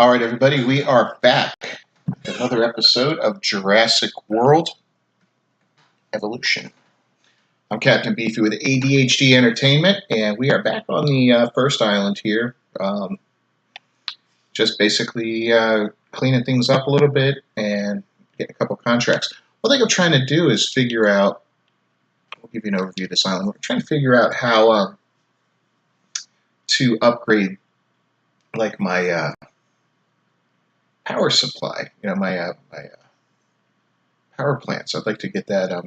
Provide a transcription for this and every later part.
All right, everybody, we are back with another episode of Jurassic World Evolution. I'm Captain Beefy with ADHD Entertainment, and we are back on the first island here. Just basically cleaning things up a little bit and getting a couple contracts. What I think I'm trying to do is figure out, I'll give you an overview of this island. We're trying to figure out how to upgrade like my power supply, my power plant. So I'd like to get that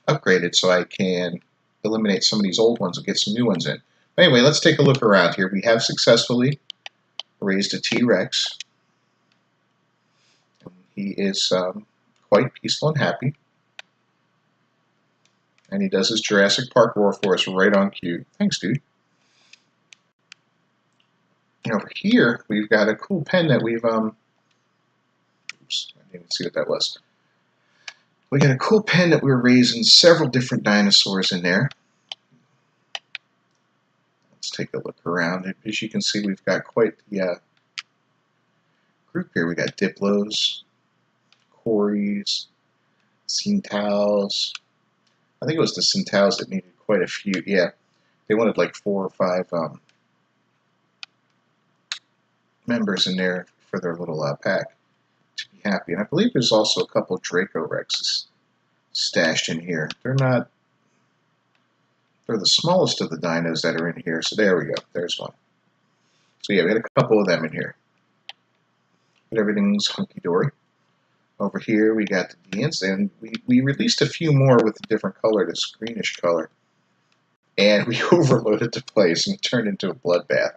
upgraded so I can eliminate some of these old ones and get some new ones in. But anyway, let's take a look around here. We have successfully raised a T-Rex. He is quite peaceful and happy. And he does his Jurassic Park roar for us right on cue. Thanks, dude. And over here, we've got a cool pen that we've, oops, I didn't even see what that was. We got a cool pen that we're raising several different dinosaurs in there. Let's take a look around. As you can see, we've got quite the group here. We got Diplos, Cories, Centaurs. I think it was the Centaurs that needed quite a few. Yeah, they wanted like 4 or 5 members in there for their little pack to be happy. And I believe there's also a couple Draco Rexes stashed in here. They're the smallest of the dinos that are in here. So there we go. There's one. So yeah, we got a couple of them in here. But everything's hunky-dory. Over here we got the Deans, and we released a few more with a different color, this greenish color. And we overloaded the place and it turned into a bloodbath.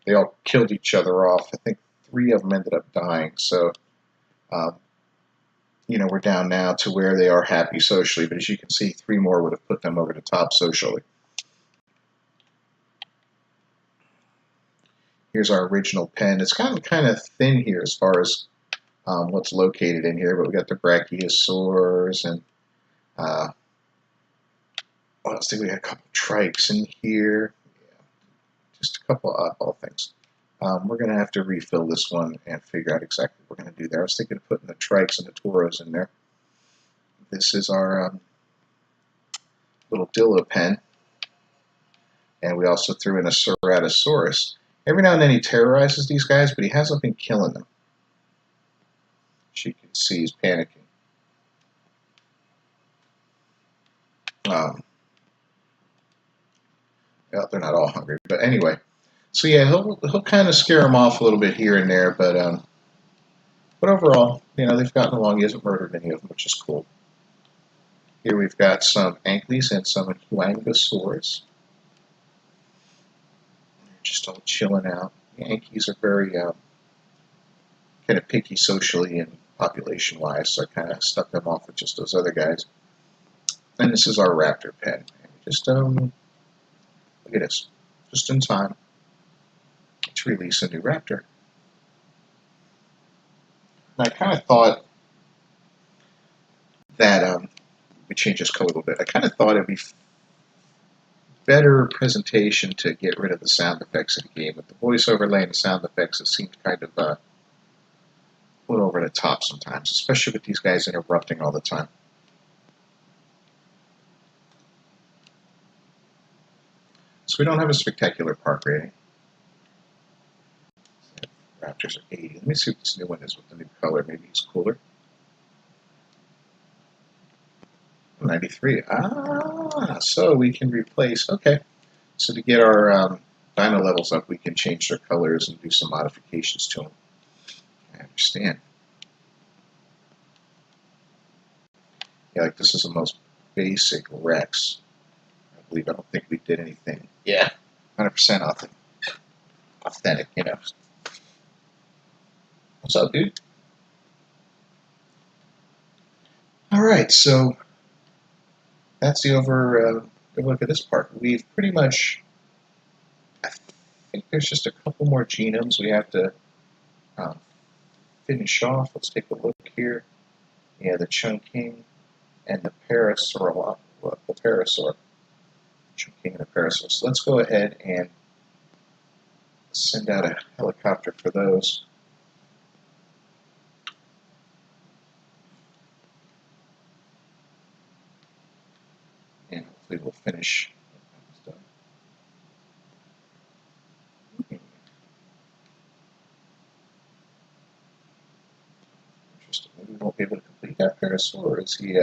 They all killed each other off. I think 3 of them ended up dying. So, we're down now to where they are happy socially. But as you can see, 3 more would have put them over the top socially. Here's our original pen. It's kind of thin here as far as what's located in here. But we got the Brachiosaurs and what else? We got a couple Trikes in here. Just a couple of oddball things. We're going to have to refill this one and figure out exactly what we're going to do there. I was thinking of putting the Trikes and the Tauros in there. This is our little Dillo pen. And we also threw in a Ceratosaurus. Every now and then he terrorizes these guys, but he hasn't been killing them. As you can see, he's panicking. Well, they're not all hungry, but anyway. So yeah, he'll kind of scare them off a little bit here and there, but overall, they've gotten along. He hasn't murdered any of them, which is cool. Here we've got some Ankyles and some Huangosaurs. They're just all chilling out. The Ankyles are very kind of picky socially and population-wise, so I kind of stuck them off with just those other guys. And this is our Raptor pen. Just look at this, just in time to release a new Raptor. And I kind of thought that, we change this color a little bit. I kind of thought it'd be better presentation to get rid of the sound effects in the game. With the voice overlay and the sound effects, it seemed kind of put over the top sometimes, especially with these guys interrupting all the time. So we don't have a spectacular park rating. Raptors are 80. Let me see what this new one is with the new color. Maybe it's cooler. 93. So we can replace. Okay. So to get our dino levels up, we can change their colors and do some modifications to them. I understand. Yeah, like this is the most basic Rex. I don't think we did anything. Yeah, 100% authentic, What's up, dude? All right, so that's the look at this part. We've pretty much, I think there's just a couple more genomes we have to finish off. Let's take a look here. Yeah, the Chunking and the Parasaur. King and a Parasaur. So let's go ahead and send out a helicopter for those. hopefully we'll finish. Interesting. Maybe we won't be able to complete that parasaur, or is he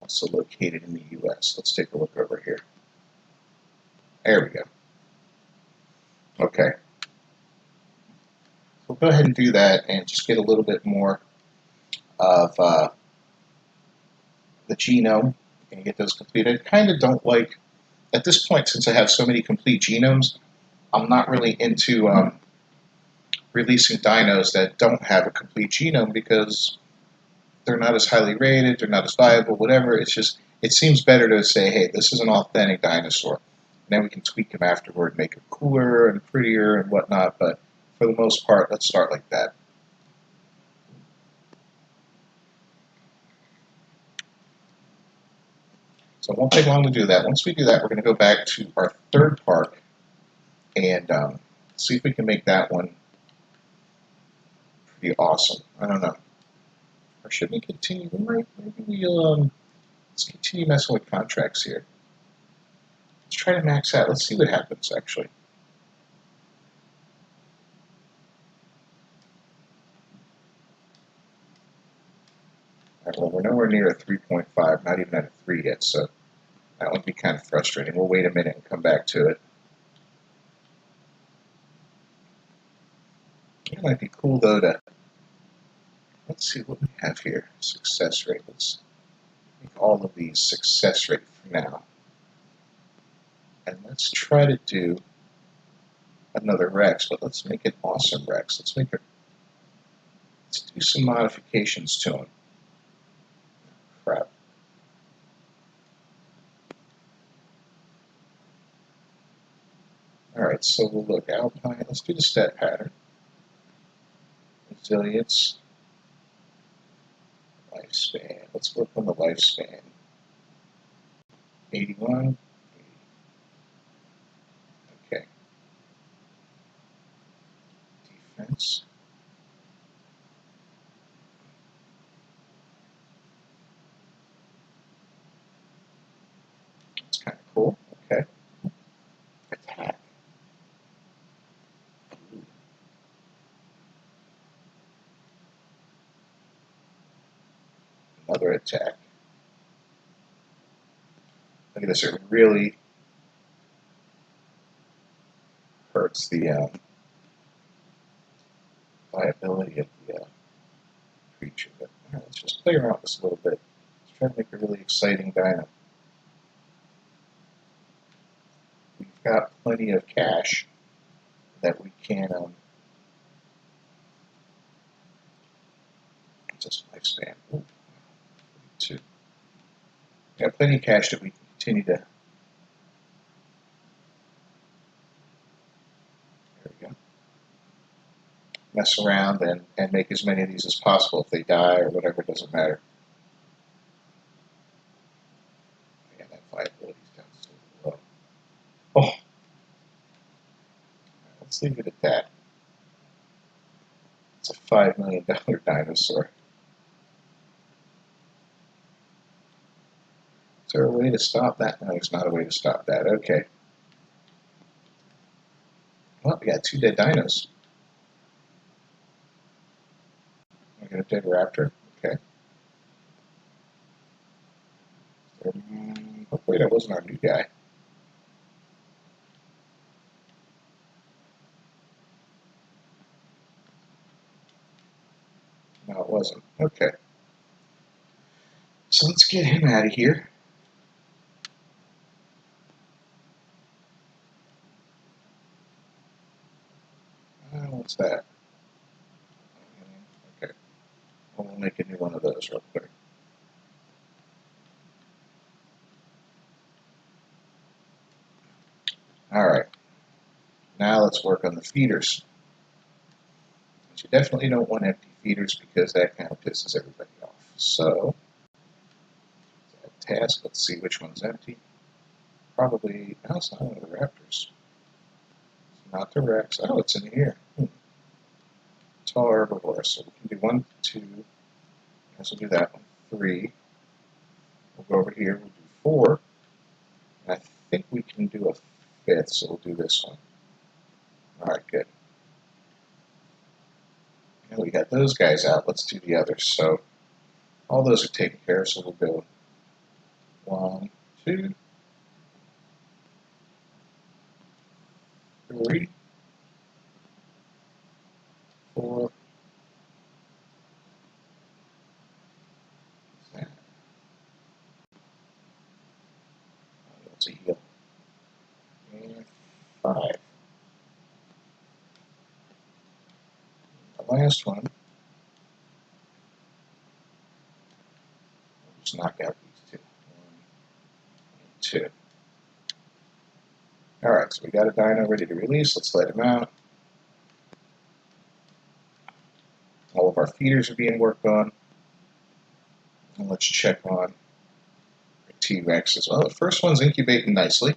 also located in the U.S.? Let's take a look over here. There we go. Okay. We'll go ahead and do that and just get a little bit more of the genome and get those completed. I kind of don't like, at this point, since I have so many complete genomes, I'm not really into releasing dinos that don't have a complete genome because they're not as highly rated, they're not as viable, whatever. It's just, it seems better to say, hey, this is an authentic dinosaur. And then we can tweak them afterward, make them cooler and prettier and whatnot, but for the most part, let's start like that. So it won't take long to do that. Once we do that, we're going to go back to our third park and see if we can make that one pretty awesome. I don't know. Or should we continue? Maybe we'll let's continue messing with contracts here. Let's try to max out. Let's see what happens, actually. All right, well, we're nowhere near a 3.5, not even at a 3 yet, so that would be kind of frustrating. We'll wait a minute and come back to it. It might be cool, though, to... Let's see what we have here. Success rate. Let's make all of these success rate for now. And let's try to do another Rex, but let's make it awesome Rex. Let's do some modifications to him. Crap. Alright, so we'll look Alpine. Let's do the stat pattern. Resilience. Lifespan. Let's work on the lifespan. 81. Okay. Defense. That's kind of cool. Okay. Attack. Another attack. Look at this, it really hurts the viability of the creature. But let's just play around with this a little bit. Let's try to make a really exciting dino. We've got plenty of cash that we can just lifespan. Ooh, 2. We've got plenty of cash that we can continue to. There we go. Mess around and make as many of these as possible. If they die or whatever, it doesn't matter. Yeah, that viability's down so low. Oh. Let's leave it at that. It's a $5 million dinosaur. Is there a way to stop that? No, there's not a way to stop that. Okay. Well, we got 2 dead dinos. We got a dead raptor. Okay. Hopefully that wasn't our new guy. No, it wasn't. Okay. So let's get him out of here. What's that? Okay. Well, we'll make a new one of those real quick. Alright. Now let's work on the feeders. But you definitely don't want empty feeders because that kind of pisses everybody off. So, task, let's see which one's empty. Probably, no, it's not one of the raptors. It's not the Rex. Oh, it's in here. Tall herbivore. So we can do 1, 2. Let's do that one. 3. We'll go over here. We'll do 4. And I think we can do a fifth, so we'll do this one. Alright, good. And we got those guys out. Let's do the others. So all those are taken care of, so we'll go 1, 2, 3, 4. That's a heel. And 5. The last one, we'll just knock out these two. 1 and 2. Alright, so we got a dyno ready to release. Let's let him out. All of our feeders are being worked on. And let's check on the T-Rex as well. The first one's incubating nicely.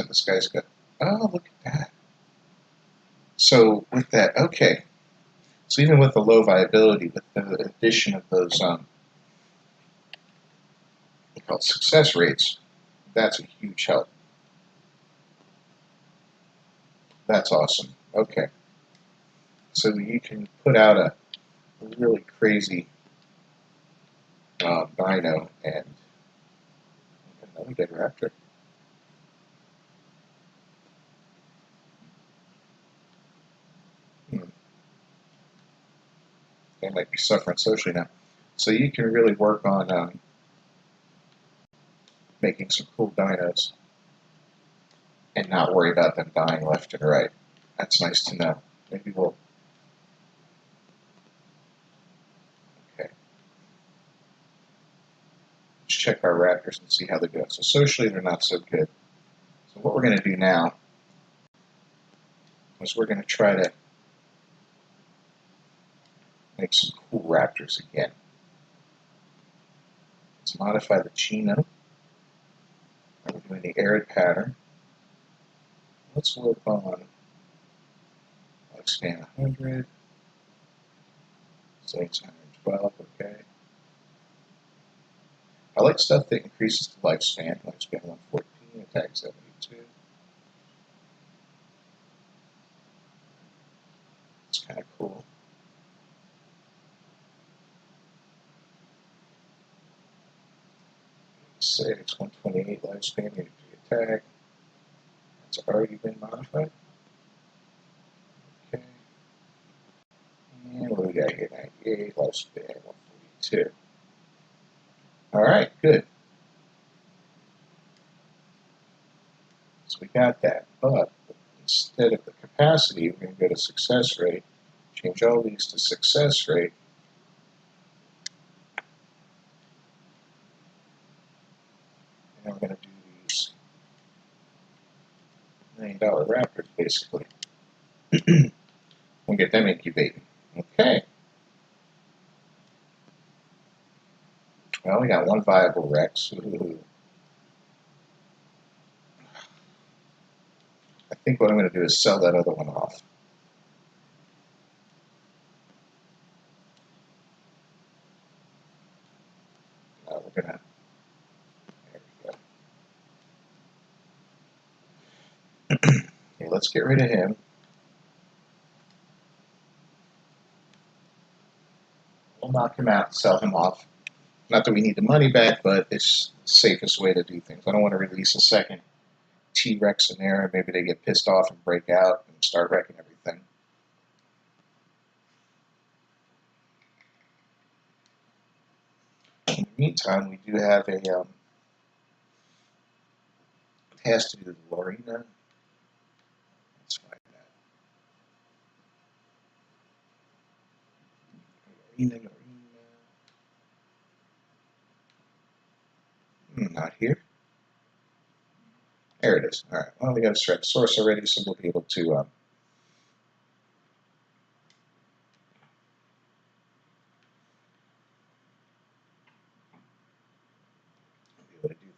This guy's got, oh, look at that. So with that, okay. So even with the low viability, with the addition of those called success rates, that's a huge help. That's awesome. Okay. So you can put out a really crazy dino and another dead raptor. They might be suffering socially now. So you can really work on making some cool dinos and not worry about them dying left and right. That's nice to know. Maybe we'll... Okay. Let's check our raptors and see how they go. So socially, they're not so good. So what we're going to do now is we're going to try to make some cool raptors again. Let's modify the genome. We're doing the arid pattern. Let's work on lifespan 100, Saints 112, okay. I like stuff that increases the lifespan. Lifespan 114, attack 72. It's kind of cool. Say it's 128 lifespan, unit to attack. That's already been modified. Okay. And what do we got here? 98, lifespan 142. Alright, good. So we got that, but instead of the capacity, we're going to go to success rate, change all these to success rate. And we're going to do these $1 million raptors, basically. We'll get them incubating. Okay. Well, we got one viable Rex. Ooh. I think what I'm going to do is sell that other one off. We're going to... There we go. Okay, let's get rid of him. We'll knock him out and sell him off. Not that we need the money back, but it's the safest way to do things. I don't want to release a second T-Rex in there. Maybe they get pissed off and break out and start wrecking everything. In the meantime, we do have a it has to do with Lorena. Let's find that. Lorena. Not here. There it is. All right. Well, we got a strike source already, so we'll be able to do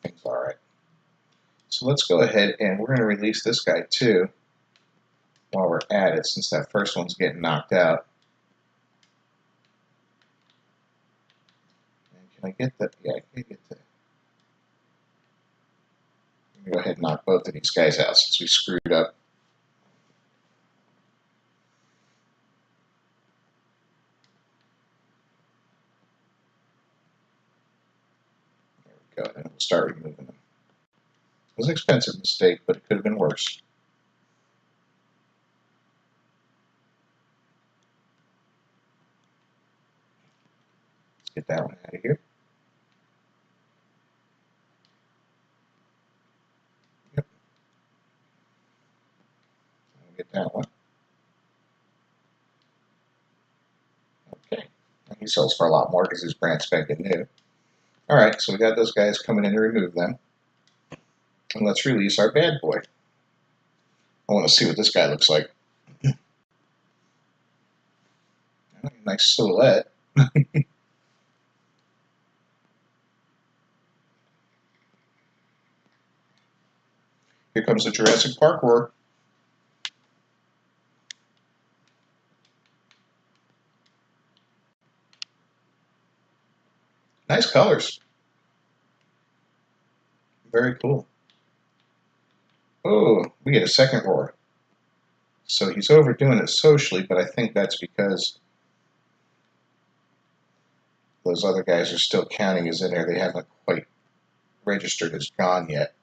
things all right. So let's go ahead and we're going to release this guy too while we're at it, since that first one's getting knocked out. And can I get that? Yeah, I can get that. I'm going to go ahead and knock both of these guys out since we screwed up. There we go. And we'll start removing them. It was an expensive mistake, but it could have been worse. Let's get that one out of here. Yep. I'll get that one. Okay. And he sells for a lot more because he's brand spanking new. Alright, so we got those guys coming in to remove them. And let's release our bad boy. I want to see what this guy looks like. Nice silhouette. Here comes the Jurassic Park roar. Nice colors. Very cool. Oh, we get a second roar. So he's overdoing it socially, but I think that's because those other guys are still counting as in there. They haven't quite registered as gone yet.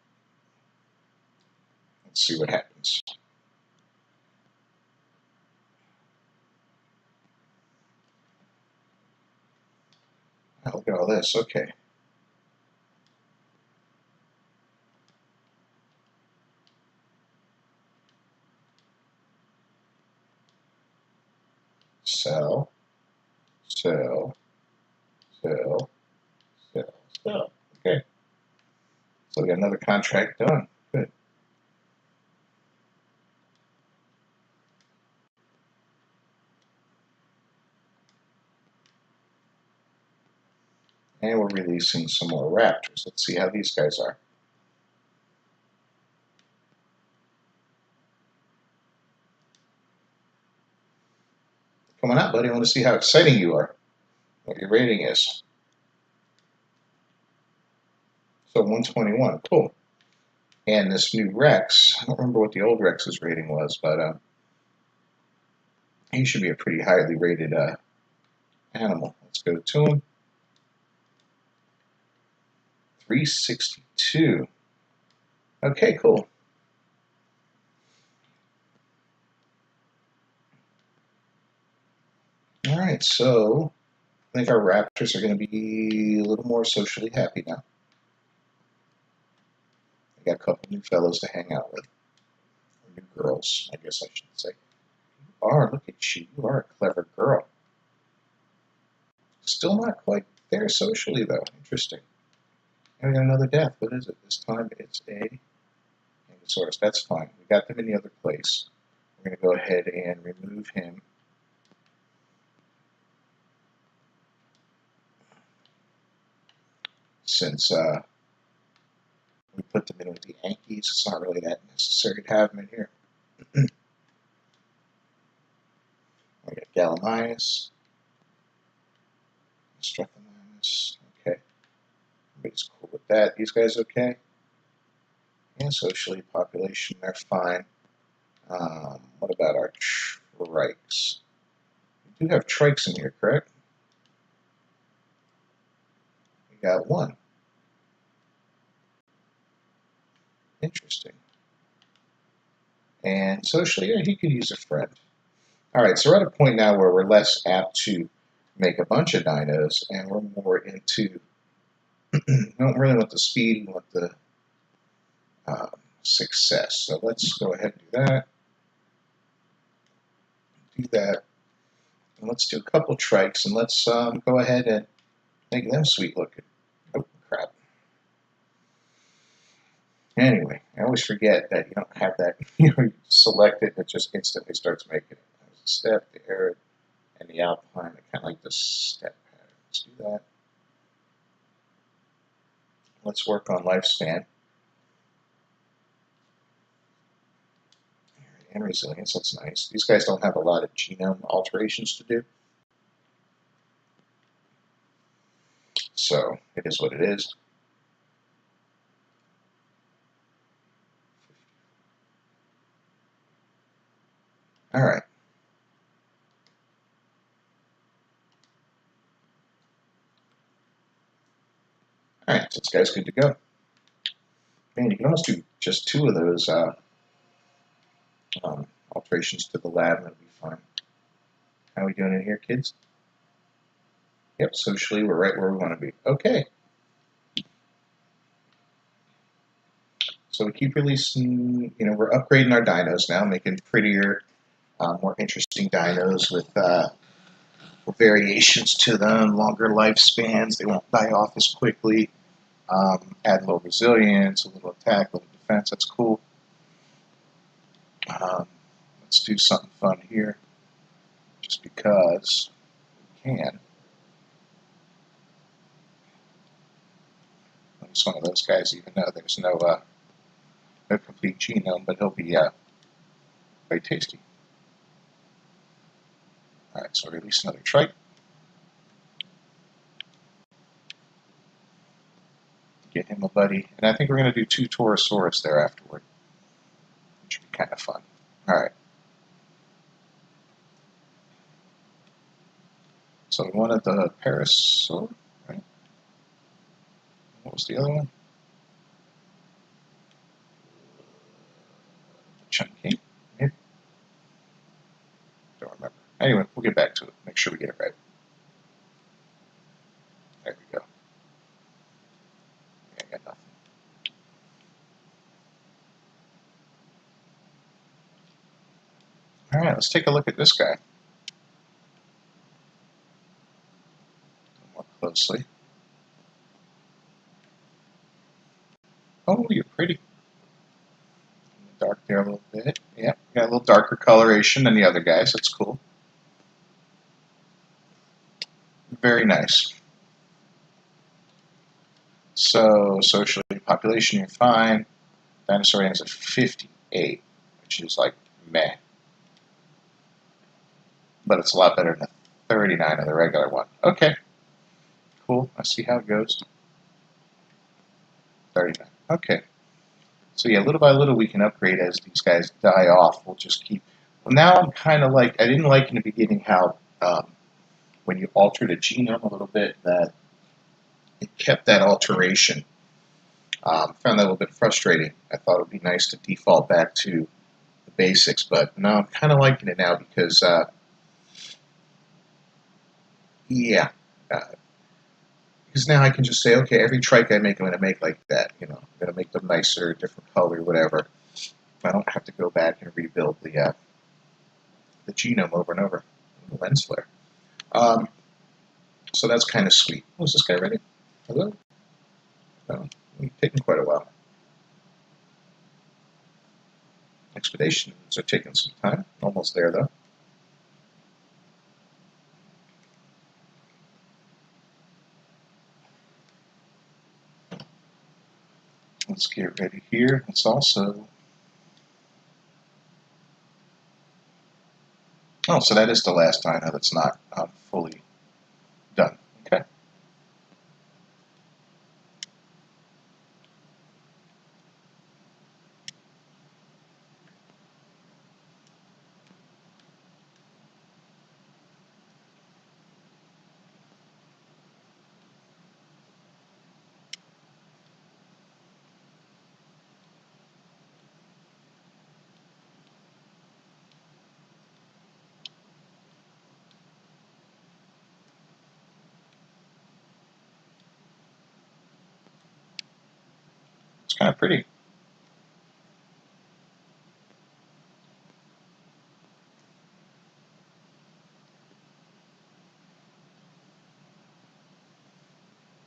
Let's see what happens. Oh, look at all this. Okay. Sell, sell, sell, sell, sell. Okay. So we got another contract done. Good. And we're releasing some more raptors. Let's see how these guys are. Come on out, buddy. I want to see how exciting you are. What your rating is. So 121. Cool. And this new Rex, I don't remember what the old Rex's rating was, but he should be a pretty highly rated animal. Let's go to him. 362. Okay, cool. All right, so I think our raptors are going to be a little more socially happy now. I got a couple new fellows to hang out with. Or new girls, I guess I should say. You are, look at you. You are a clever girl. Still not quite there socially, though. Interesting. And we got another death. What is it? This time it's a Ankylosaurus. That's fine. We got them in the other place. We're going to go ahead and remove him. Since we put them in with the Yankees, it's not really that necessary to have them in here. We got Gallimimus, Streptomimus. Okay, everybody's cool with that. These guys okay? And socially, population, they're fine. What about our trikes? We do have trikes in here, correct? We got one. Interesting. And socially, yeah, he could use a friend. All right, so we're at a point now where we're less apt to make a bunch of dinos, and we're more into, we don't really want the speed, we want the success. So let's go ahead and do that. Do that. And let's do a couple trikes, and let's go ahead and make them sweet looking. Oh, crap. Anyway, I always forget that you don't have that, you select it, it just instantly starts making it. There's the step, the arid, and the alpine. I kind of like the step pattern. Let's do that. Let's work on lifespan. and resilience. That's nice. These guys don't have a lot of genome alterations to do. So it is what it is. All right. All right, so this guy's good to go. Man, you can almost do just 2 of those alterations to the lab and it'll be fine. How are we doing in here, kids? Yep, socially, we're right where we want to be. Okay. So we keep releasing, we're upgrading our dinos now, making prettier, more interesting dinos with variations to them, longer lifespans. They won't die off as quickly. Add a little resilience, a little attack, a little defense. That's cool. Let's do something fun here, just because we can. At least one of those guys, even though there's no complete genome, but he'll be very tasty. All right, so release another trike. Get him a buddy, and I think we're going to do 2 Torosaurus there afterward, which should be kind of fun. All right. So we wanted the Parasaur, right? What was the other one? Chunky, maybe? Don't remember. Anyway, we'll get back to it. Make sure we get it right. There we go. I got nothing. All right, let's take a look at this guy more closely. Oh, you're pretty. Dark there a little bit. Yeah, got a little darker coloration than the other guys. That's cool. Very nice. So, socially, population, you're fine. Dinosaur is at 58, which is like meh. But it's a lot better than the 39 of the regular one. Okay. Cool. I see how it goes. 39. Okay. So yeah, little by little we can upgrade as these guys die off. We'll just keep. Well, now I'm kind of like, I didn't like in the beginning how when you altered a genome a little bit, that it kept that alteration. Found that a little bit frustrating. I thought it would be nice to default back to the basics, but no, I'm kind of liking it now because, yeah. Because now I can just say, okay, every trike I make, I'm going to make like that. I'm going to make them nicer, different color, whatever. I don't have to go back and rebuild the genome over and over. The lens flare. So that's kind of sweet. Oh, is this guy ready? Hello? No, it's taking quite a while. Expeditions are taking some time. Almost there, though. Let's get ready here. Let's also... Oh, so that is the last dino that's not fully done. Okay. It's kind of pretty.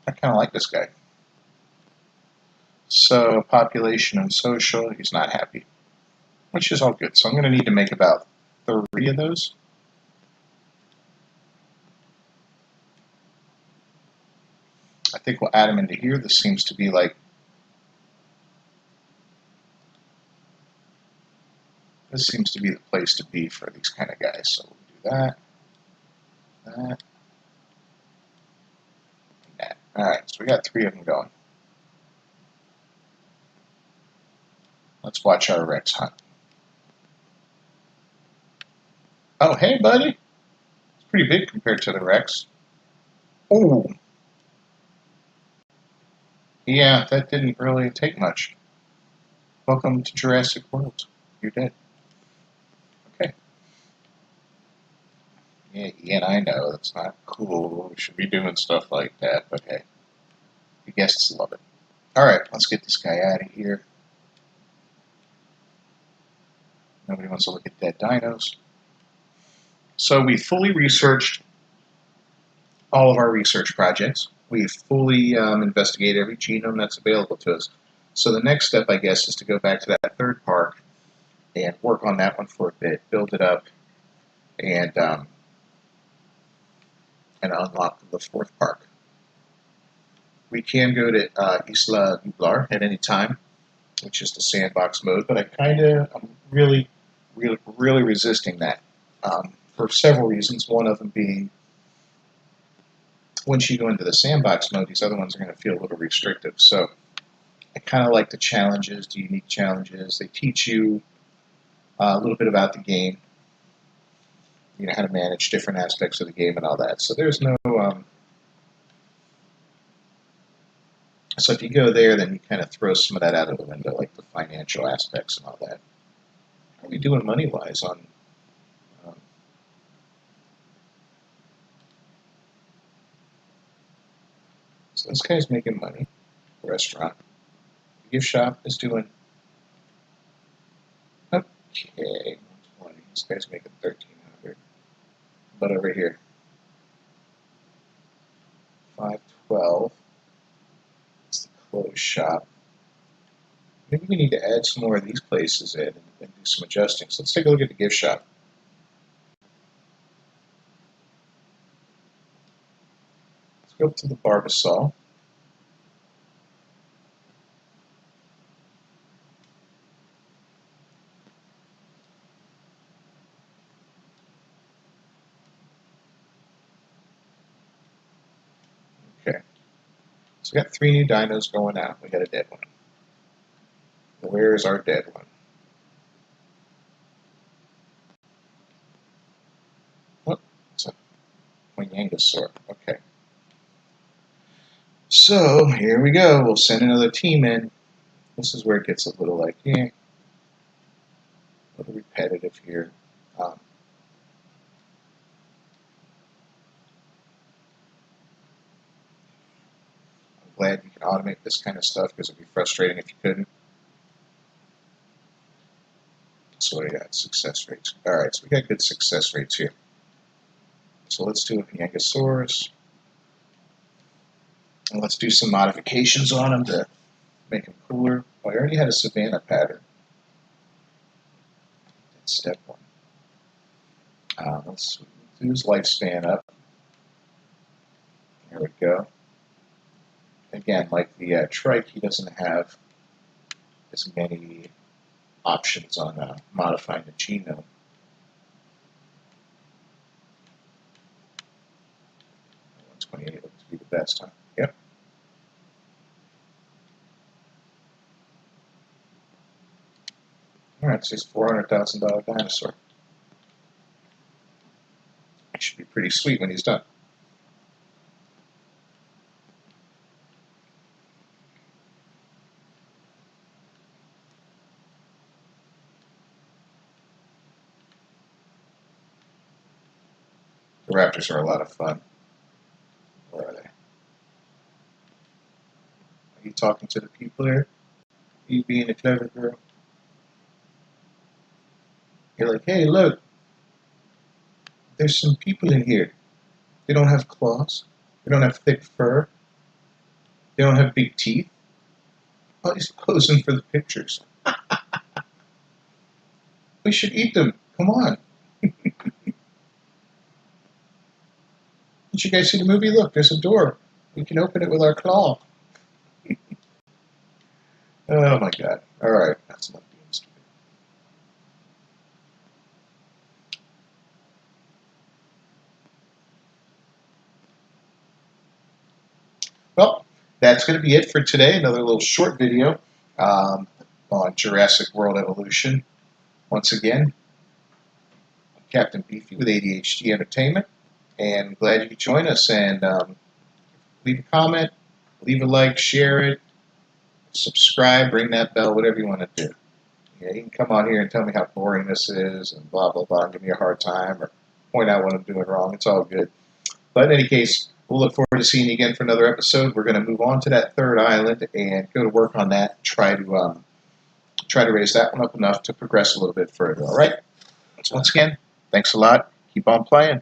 I kind of like this guy. So, population and social, he's not happy, which is all good. So I'm going to need to make about 3 of those. I think we'll add them into here. This seems to be like This seems to be the place to be for these kind of guys. So we'll do that, that, and that. Alright, so we got 3 of them going. Let's watch our Rex hunt. Oh, hey, buddy. It's pretty big compared to the Rex. Oh. Yeah, that didn't really take much. Welcome to Jurassic World. You're dead. Okay. Yeah, Ian, I know that's not cool. We should be doing stuff like that, but hey, the guests love it. Alright, let's get this guy out of here. Nobody wants to look at dead dinos. So we fully researched all of our research projects. We've fully investigated every genome that's available to us. So the next step, I guess, is to go back to that 3rd park and work on that one for a bit, build it up, and unlock the 4th park. We can go to Isla Nublar at any time, which is the sandbox mode, but I'm really resisting that for several reasons. One of them being, once you go into the sandbox mode, these other ones are going to feel a little restrictive. So I kind of like the challenges, the unique challenges. They teach you a little bit about the game, you know, how to manage different aspects of the game and all that. So there's no, so if you go there, then you kind of throw some of that out of the window, like the financial aspects and all that. How are we doing money-wise on, so this guy's making money, the restaurant. The gift shop is doing, okay, 120. This guy's making 1,300. But over here, 512. It's the clothes shop. Maybe we need to add some more of these places in and do some adjusting. So let's take a look at the gift shop. Let's go up to the Barbasol. Okay. So we got 3 new dinos going out. We got a dead one. Where is our dead one? What? It's a Wanyangosaur. Okay. So here we go. We'll send another team in. This is where it gets a little like, a little repetitive here. I'm glad you can automate this kind of stuff because it'd be frustrating if you couldn't. So what do we got? Success rates. Alright, so we got good success rates here. So let's do a Yangosaurus. And let's do some modifications on them to make them cooler. Oh, I already had a Savannah pattern. That's step 1. Let's do his lifespan up. There we go. Again, like the trike, he doesn't have as many options on modifying the genome. 128 looks to be the best, huh? Yep. Alright, so he's a $400,000 dinosaur. It should be pretty sweet when he's done. The raptors are a lot of fun. Where are they? Are you talking to the people there? Are you being a clever girl? You're like, hey, look. There's some people in here. They don't have claws. They don't have thick fur. They don't have big teeth. Oh, he's posing for the pictures. We should eat them. Come on. Did you guys see the movie? Look, there's a door. We can open it with our claw. Oh my god. Alright, that's enough games. well, that's going to be it for today. Another little short video on Jurassic World Evolution. Once again, I'm Captain Beefy with ADHD Entertainment, and glad you could join us. And leave a comment, leave a like, share it, subscribe, ring that bell, whatever you want to do. Yeah, you can come on here and tell me how boring this is and blah, blah, blah, and give me a hard time or point out what I'm doing wrong. It's all good. But in any case, we'll look forward to seeing you again for another episode. We're going to move on to that third island and go to work on that. Try to raise that one up enough to progress a little bit further. All right. So once again, thanks a lot. Keep on playing.